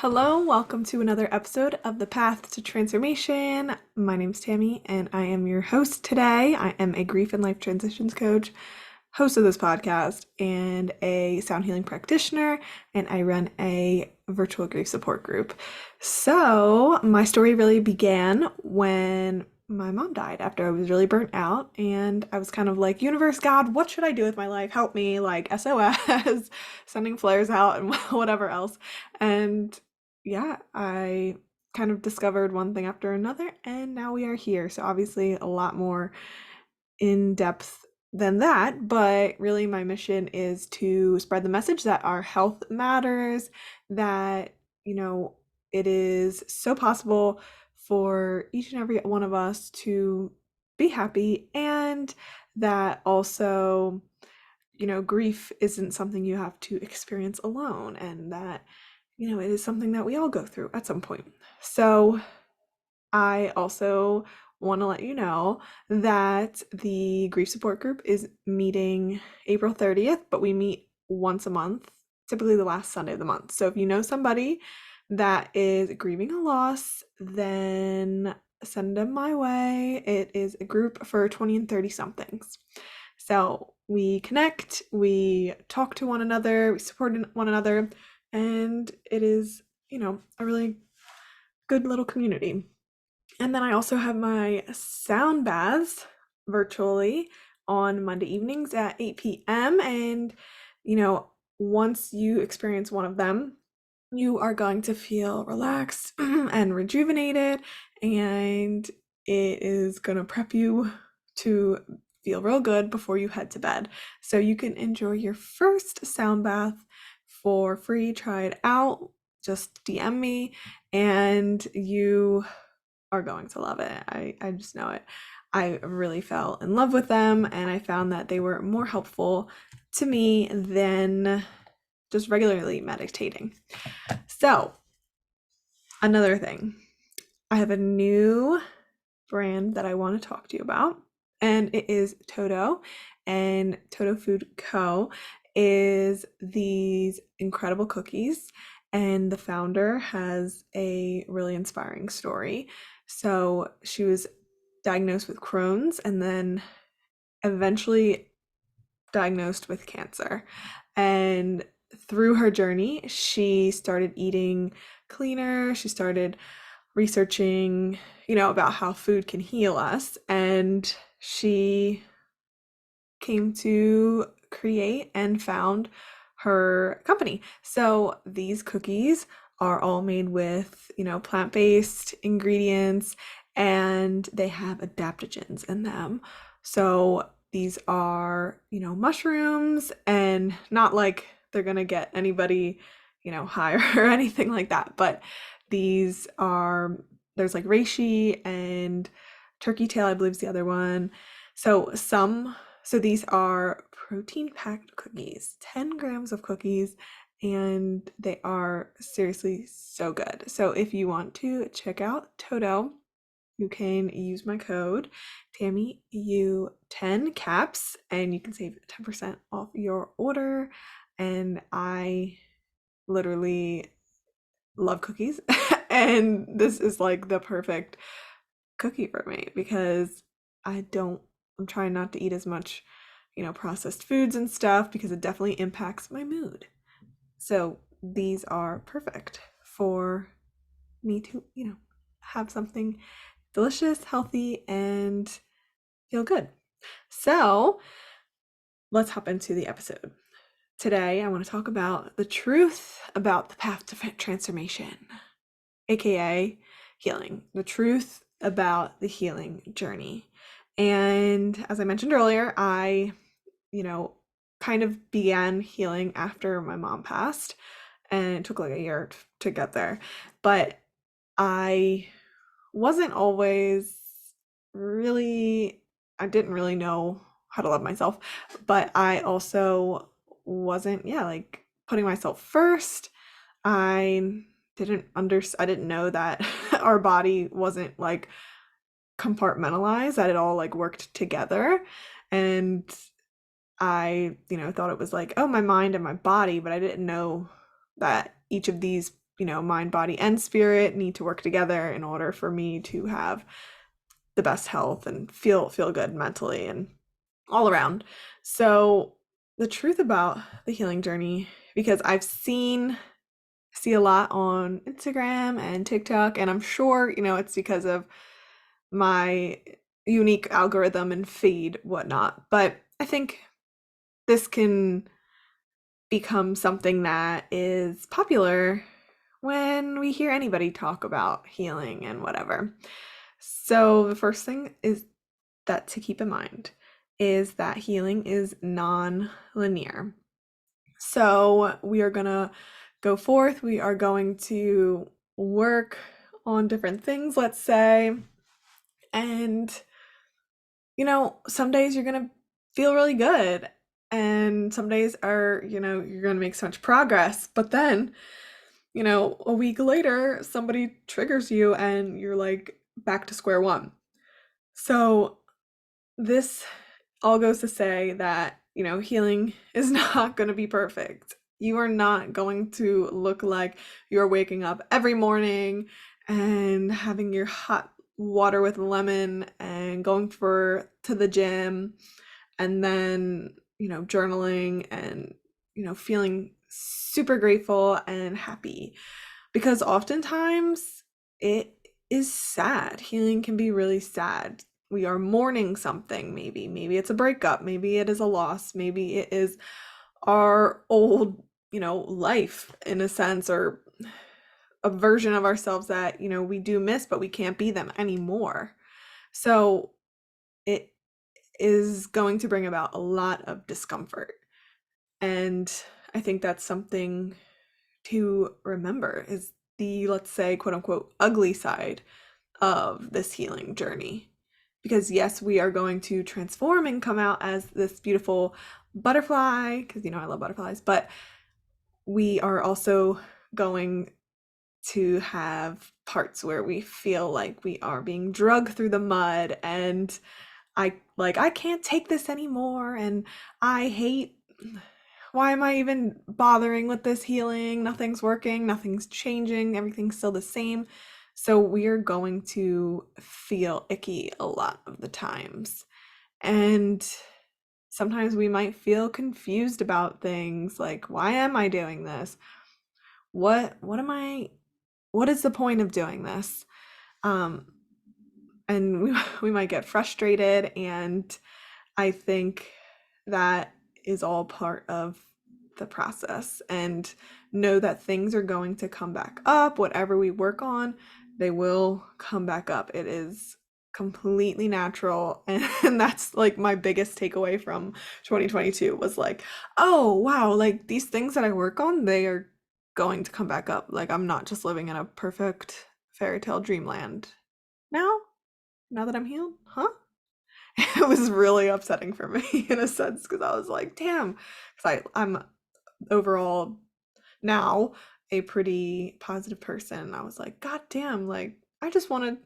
Hello, welcome to another episode of The Path to Transformation. My name's Tammy, and I am your host today. I am a grief and life transitions coach, host of this podcast, and a sound healing practitioner, and I run a virtual grief support group. So, my story really began when my mom died after I was really burnt out, and I was kind of like, Universe, God, what should I do with my life? Help me, like SOS, sending flares out and whatever else. And yeah, I kind of discovered one thing after another, and now we are here. So, obviously, a lot more in depth than that, but really, my mission is to spread the message that our health matters, that, you know, it is so possible for each and every one of us to be happy, and that also, grief isn't something you have to experience alone, and that it is something that we all go through at some point. So I also want to let you know that the grief support group is meeting April 30th, but we meet once a month, typically the last Sunday of the month. So if you know somebody that is grieving a loss, then send them my way. It is a group for 20 and 30 somethings. So we connect, we talk to one another, we support one another, and it is, a really good little community. And then I also have my sound baths virtually on Monday evenings at 8 p.m. And, once you experience one of them, you are going to feel relaxed and rejuvenated, and it is going to prep you to feel real good before you head to bed. So you can enjoy your first sound bath for free. Try it out. Just DM me, and you are going to love it. I just know it. I really fell in love with them, and I found that they were more helpful to me than just regularly meditating. So, another thing, I have a new brand that I want to talk to you about, and it is Toto. And Toto Food Co. is these incredible cookies, and the founder has a really inspiring story. So, she was diagnosed with Crohn's and then eventually diagnosed with cancer. And through her journey, she started eating cleaner. She started researching, about how food can heal us. And she came to create and found her company. So these cookies are all made with, plant-based ingredients, and they have adaptogens in them. So these are, mushrooms, and not like they're gonna get anybody, high or anything like that, but these are, there's like reishi and turkey tail, I believe is the other one. So these are protein-packed cookies, 10 grams of cookies, and they are seriously so good. So if you want to check out Toto, you can use my code TAMMYU10 caps, and you can save 10% off your order. And I literally love cookies, and this is like the perfect cookie for me because I'm trying not to eat as much, processed foods and stuff because it definitely impacts my mood. So these are perfect for me to, have something delicious, healthy, and feel good. So let's hop into the episode. Today, I want to talk about the truth about the path to transformation, aka healing, the truth about the healing journey. And as I mentioned earlier, I, kind of began healing after my mom passed, and it took like a year to get there. But I wasn't always really, I didn't really know how to love myself, but I also wasn't, like putting myself first. I I didn't know that our body wasn't like compartmentalized, that it all like worked together. And I, thought it was like, oh, my mind and my body, but I didn't know that each of these mind, body, and spirit need to work together in order for me to have the best health and feel good mentally and all around. So the truth about the healing journey, because I've see a lot on Instagram and TikTok, and I'm sure, it's because of my unique algorithm and feed, whatnot. But I think this can become something that is popular when we hear anybody talk about healing and whatever. So the first thing is that to keep in mind is that healing is non-linear. So we are going to go forth. We are going to work on different things, let's say. And, some days you're going to feel really good. And some days you're going to make so much progress. But then, a week later, somebody triggers you and you're like back to square one. So this all goes to say that, healing is not going to be perfect. You are not going to look like you're waking up every morning and having your hot water with lemon and going to the gym and then, journaling and, feeling super grateful and happy. Because oftentimes it is sad. Healing can be really sad. We are mourning something, maybe. Maybe it's a breakup. Maybe it is a loss. Maybe it is our old, life in a sense, or a version of ourselves that, we do miss, but we can't be them anymore. So it is going to bring about a lot of discomfort. And I think that's something to remember is the, let's say, quote unquote, ugly side of this healing journey. Because yes, we are going to transform and come out as this beautiful butterfly, because I love butterflies, but we are also going to have parts where we feel like we are being dragged through the mud and I can't take this anymore and I hate, why am I even bothering with this healing? Nothing's working, nothing's changing, everything's still the same. So we're going to feel icky a lot of the times. And sometimes we might feel confused about things like, why am I doing this? What is the point of doing this? Um, and we might get frustrated, and I think that is all part of the process. And know that things are going to come back up. Whatever we work on, they will come back up. It is completely natural. And that's like my biggest takeaway from 2022 was like, oh wow, like these things that I work on, they are going to come back up. Like I'm not just living in a perfect fairy tale dreamland now that I'm healed, huh? It was really upsetting for me in a sense because I was like, damn, because I'm overall now a pretty positive person. I was like, God damn, like I just wanted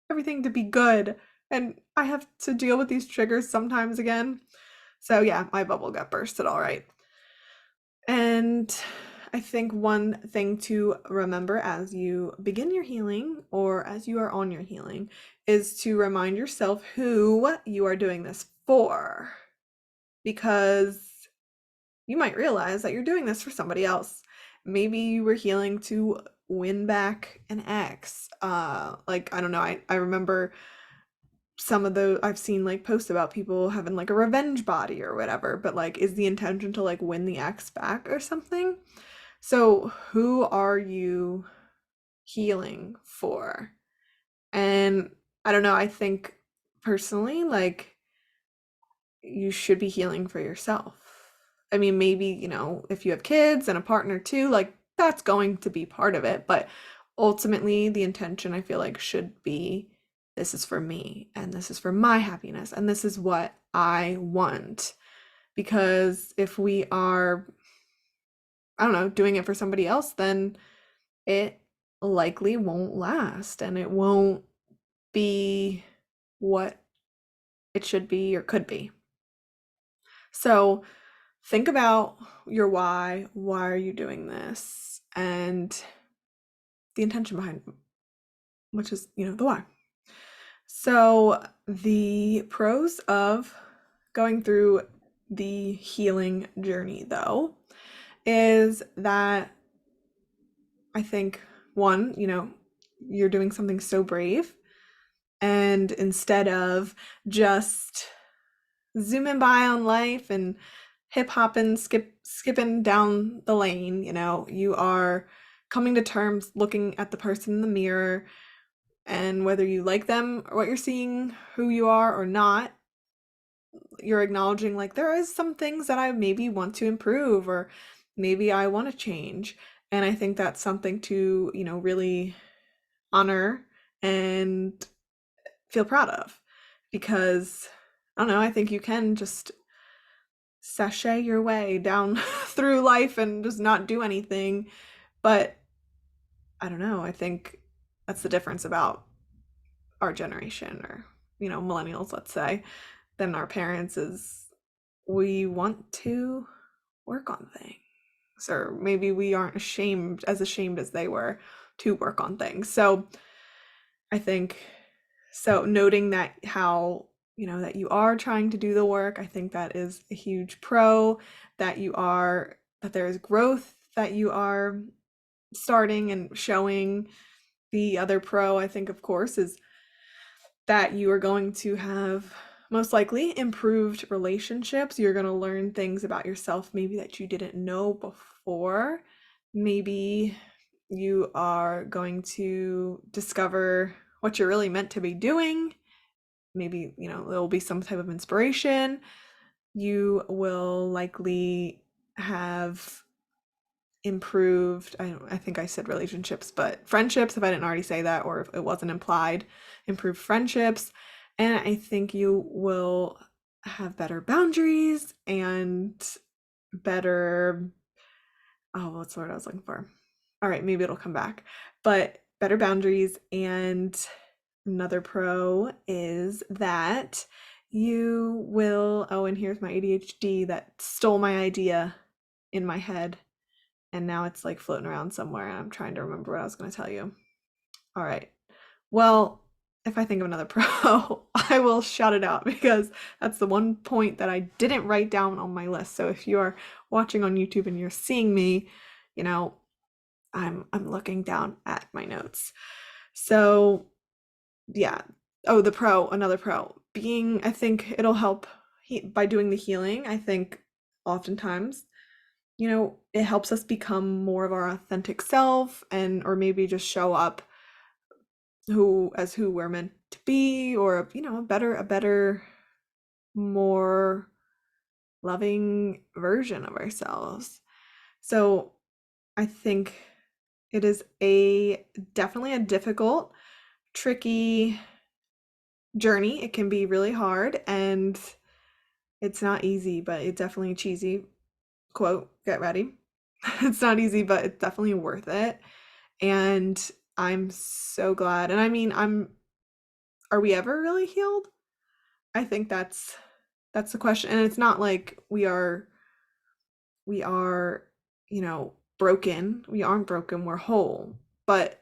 everything to be good and I have to deal with these triggers sometimes again. So yeah, my bubble got bursted all right. And I think one thing to remember as you begin your healing or as you are on your healing is to remind yourself who you are doing this for. Because you might realize that you're doing this for somebody else. Maybe you were healing to win back an ex. Like, I don't know, I remember some of the I've seen like posts about people having like a revenge body or whatever, but like is the intention to like win the ex back or something? So who are you healing for? And I don't know, I think personally like you should be healing for yourself. I mean, maybe, if you have kids and a partner too, like that's going to be part of it, but ultimately the intention I feel like should be this is for me and this is for my happiness and this is what I want. Because if we are, I don't know, doing it for somebody else, then it likely won't last and it won't be what it should be or could be. So think about your why. Why are you doing this? And the intention behind them, which is, the why. So the pros of going through the healing journey, though, is that I think, one, you're doing something so brave. And instead of just zooming by on life and hip hopping, skipping down the lane, you are coming to terms looking at the person in the mirror, and whether you like them or what you're seeing, who you are or not, you're acknowledging like there is some things that I maybe want to improve, or maybe I want to change. And I think that's something to, really honor and feel proud of, because I don't know, I think you can just sashay your way down through life and just not do anything. But I don't know, I think that's the difference about our generation, or millennials, let's say, than our parents, is we want to work on things, or maybe we aren't ashamed as they were to work on things. So I think, so noting that how, that you are trying to do the work, I think that is a huge pro, that there is growth that you are starting and showing. The other pro, I think, of course, is that you are going to have most likely improved relationships. You're going to learn things about yourself maybe that you didn't know before. Maybe you are going to discover what you're really meant to be doing. Maybe, there'll be some type of inspiration. You will likely have improved, I think I said relationships, but friendships, if I didn't already say that, or if it wasn't implied, improved friendships. And I think you will have better boundaries and better, oh, what's the word I was looking for? All right, maybe it'll come back. But better boundaries. And another pro is that you will, oh, and here's my ADHD that stole my idea in my head, and now it's like floating around somewhere, and I'm trying to remember what I was going to tell you. All right. Well, if I think of another pro, I will shout it out, because that's the one point that I didn't write down on my list. So if you are watching on YouTube and you're seeing me, I'm looking down at my notes. So yeah. Oh, another pro. I think it'll help by doing the healing. I think oftentimes, it helps us become more of our authentic self, or maybe just show up who we're meant to be, or a better, more loving version of ourselves. So I think it is definitely a difficult, tricky journey. It can be really hard, and it's not easy, but it's definitely cheesy. Quote, get ready. It's not easy, but it's definitely worth it. And I'm so glad. And I mean, are we ever really healed? I think that's the question. And it's not like we are, broken. We aren't broken, we're whole. But,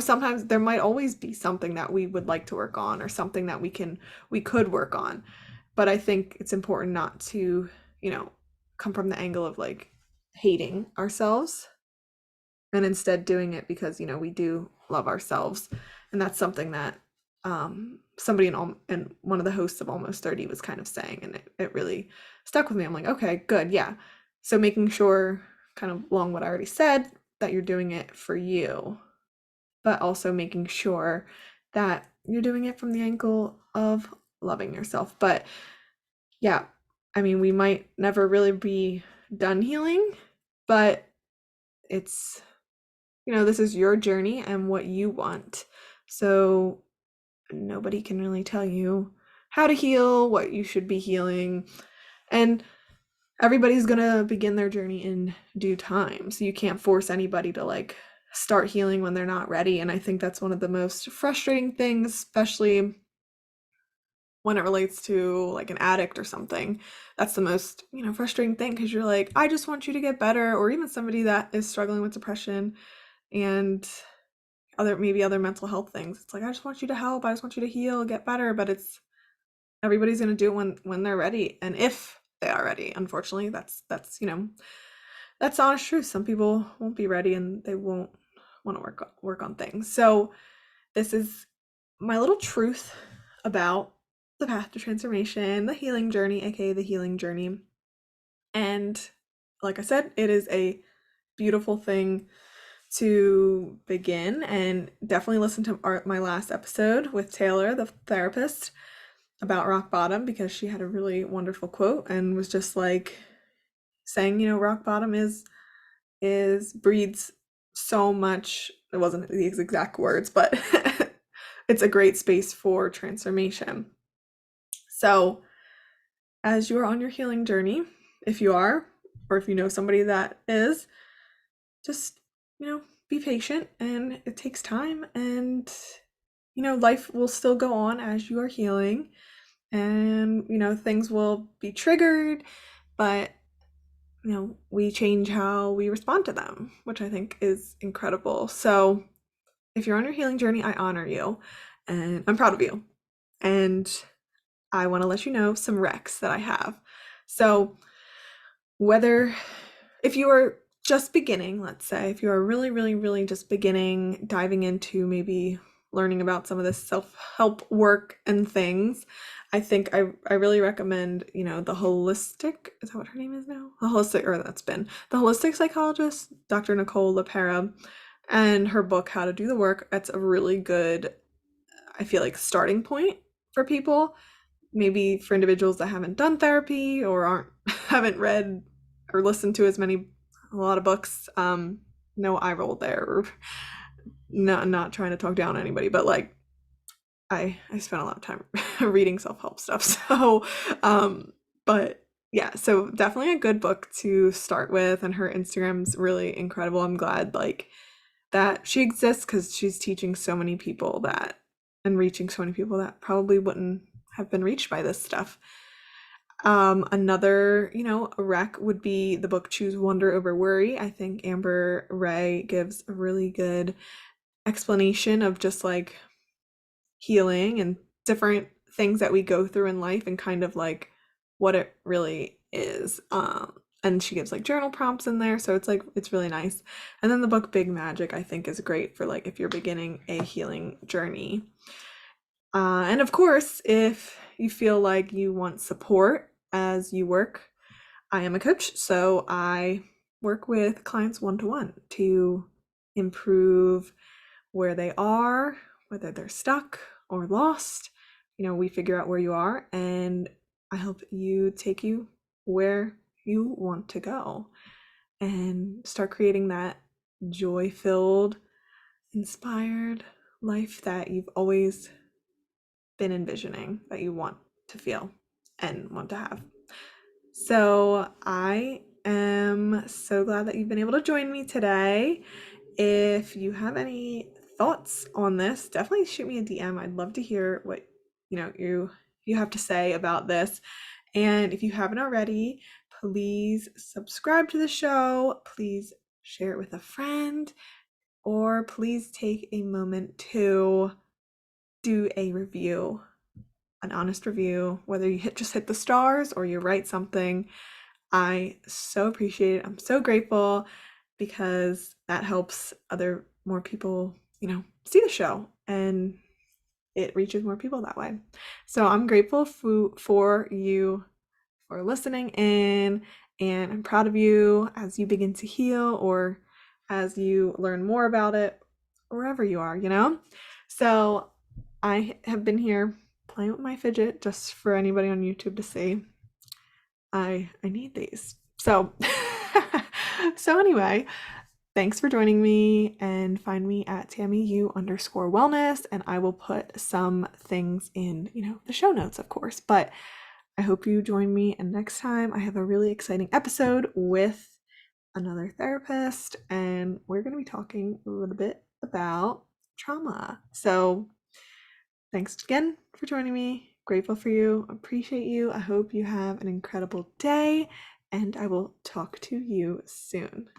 sometimes there might always be something that we would like to work on, or something that we could work on. But I think it's important not to, come from the angle of like hating ourselves, and instead doing it because, we do love ourselves. And that's something that somebody in one of the hosts of Almost 30 was kind of saying, and it really stuck with me. I'm like, okay, good, yeah. So making sure, kind of along what I already said, that you're doing it for you, but also making sure that you're doing it from the angle of loving yourself. But yeah, I mean, we might never really be done healing, but it's, this is your journey and what you want. So nobody can really tell you how to heal, what you should be healing. And everybody's gonna begin their journey in due time. So you can't force anybody to like start healing when they're not ready. And I think that's one of the most frustrating things, especially when it relates to like an addict or something. That's the most, frustrating thing, because you're like, I just want you to get better. Or even somebody that is struggling with depression, and other mental health things. It's like, I just want you to help, I just want you to heal, get better, but it's everybody's going to do it when they're ready, and if they are ready. Unfortunately, that's that's honest truth. Some people won't be ready and they won't want to work on things. So this is my little truth about the path to transformation, the healing journey, aka the healing journey. And like I said, it is a beautiful thing to begin, and definitely listen to my last episode with Taylor, the therapist, about rock bottom, because she had a really wonderful quote and was just like saying, rock bottom is breeds so much. It wasn't these exact words, but it's a great space for transformation. So as you are on your healing journey, if you are, or if you know somebody that is, just, be patient, and it takes time, and, life will still go on as you are healing, and, things will be triggered, but, we change how we respond to them, which I think is incredible. So if you're on your healing journey, I honor you, and I'm proud of you. And I want to let you know some recs that I have. So whether if you are just beginning, let's say, if you are really, really, really just beginning, diving into maybe learning about some of this self-help work and things, I think I really recommend, the holistic, is that what her name is now? The holistic psychologist, Dr. Nicole LaPera, and her book, How to Do the Work. That's a really good, I feel like, starting point for people, maybe for individuals that haven't done therapy or haven't read or listened to a lot of books. No eye roll there. Not trying to talk down on anybody, but like I spent a lot of time reading self-help stuff. So, but yeah, so definitely a good book to start with, and her Instagram's really incredible. I'm glad like that she exists, because she's teaching so many people that, and reaching so many people that probably wouldn't have been reached by this stuff. Another, a rec would be the book Choose Wonder Over Worry. I think Amber Ray gives a really good explanation of just like healing and different things that we go through in life, and kind of like what it really is. And she gives like journal prompts in there, so it's really nice. And then the book Big Magic, I think, is great for like if you're beginning a healing journey. And of course, if you feel like you want support as you work, I am a coach, so I work with clients one-to-one to improve where they are, whether they're stuck or lost. We figure out where you are, and I help take you where you want to go, and start creating that joy-filled, inspired life that you've always been envisioning, that you want to feel and want to have. So I am so glad that you've been able to join me today. If you have any thoughts on this, definitely shoot me a DM. I'd love to hear what you have to say about this. And if you haven't already, please subscribe to the show. Please share it with a friend, or please take a moment to do a review, an honest review, whether you just hit the stars or you write something. I so appreciate it. I'm so grateful, because that helps more people, see the show, and it reaches more people that way. So I'm grateful for you for listening in, and I'm proud of you as you begin to heal, or as you learn more about it, wherever you are, So I have been here playing with my fidget, just for anybody on YouTube to see. I need these. So so anyway, thanks for joining me, and find me at TammyU_wellness, and I will put some things in, the show notes, of course. But I hope you join me, and next time I have a really exciting episode with another therapist, and we're going to be talking a little bit about trauma. So thanks again for joining me. Grateful for you. Appreciate you. I hope you have an incredible day, and I will talk to you soon.